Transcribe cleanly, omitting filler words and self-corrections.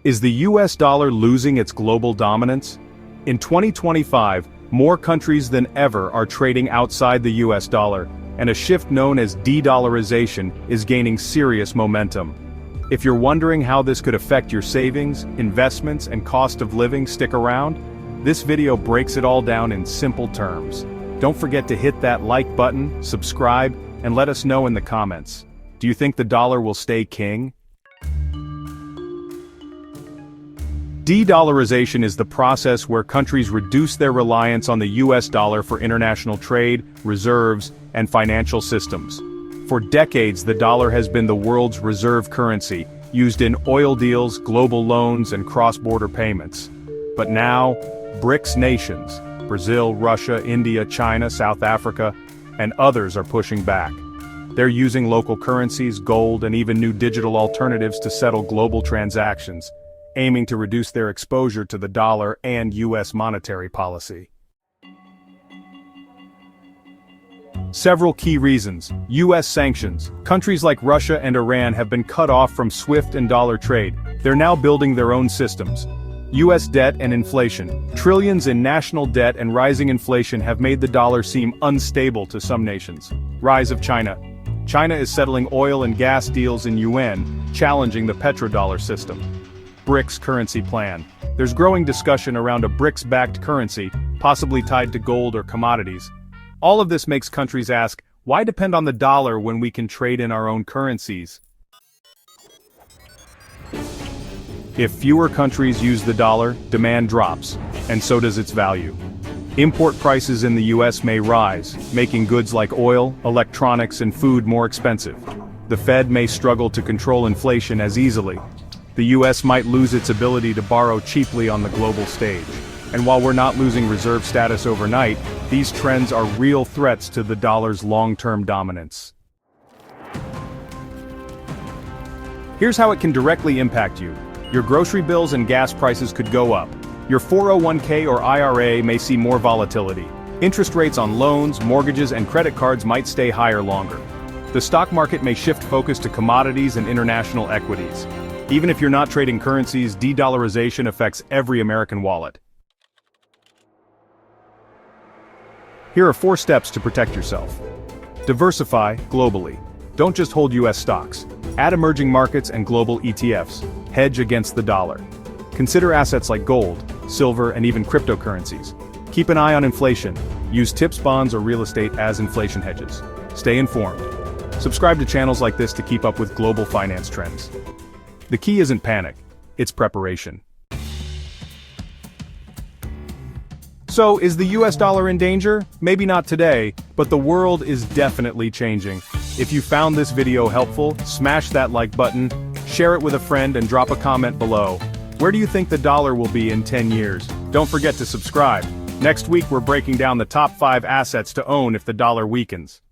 Is the US dollar losing its global dominance? In 2025, more countries than ever are trading outside the US dollar, and a shift known as de-dollarization is gaining serious momentum. If you're wondering how this could affect your savings, investments, and cost of living, stick around. This video breaks it all down in simple terms. Don't forget to hit that like button, subscribe, and let us know in the comments. Do you think the dollar will stay king? De-dollarization is the process where countries reduce their reliance on the US dollar for international trade, reserves, and financial systems. For decades, the dollar has been the world's reserve currency, used in oil deals, global loans, and cross-border payments. But now, BRICS nations, Brazil, Russia, India, China, South Africa, and others are pushing back. They're using local currencies, gold, and even new digital alternatives to settle global transactions, aiming to reduce their exposure to the dollar and US monetary policy. Several key reasons. US sanctions. Countries like Russia and Iran have been cut off from SWIFT and dollar trade. They're now building their own systems. US debt and inflation. Trillions in national debt and rising inflation have made the dollar seem unstable to some nations. Rise of China. China is settling oil and gas deals in yuan, challenging the petrodollar system. BRICS currency plan. There's growing discussion around a BRICS-backed currency, possibly tied to gold or commodities. All of this makes countries ask, why depend on the dollar when we can trade in our own currencies? If fewer countries use the dollar, demand drops, and so does its value. Import prices in the US may rise, making goods like oil, electronics, and food more expensive. The Fed may struggle to control inflation as easily. The US might lose its ability to borrow cheaply on the global stage. And while we're not losing reserve status overnight, these trends are real threats to the dollar's long-term dominance. Here's how it can directly impact you. Your grocery bills and gas prices could go up. Your 401k or IRA may see more volatility. Interest rates on loans, mortgages, and credit cards might stay higher longer. The stock market may shift focus to commodities and international equities. Even if you're not trading currencies, de-dollarization affects every American wallet. Here are 4 steps to protect yourself. Diversify globally. Don't just hold US stocks. Add emerging markets and global ETFs. Hedge against the dollar. Consider assets like gold, silver, and even cryptocurrencies. Keep an eye on inflation. Use TIPS bonds or real estate as inflation hedges. Stay informed. Subscribe to channels like this to keep up with global finance trends. The key isn't panic, it's preparation. So, is the US dollar in danger? Maybe not today, but the world is definitely changing. If you found this video helpful, smash that like button, share it with a friend, and drop a comment below. Where do you think the dollar will be in 10 years? Don't forget to subscribe. Next week we're breaking down the top 5 assets to own if the dollar weakens.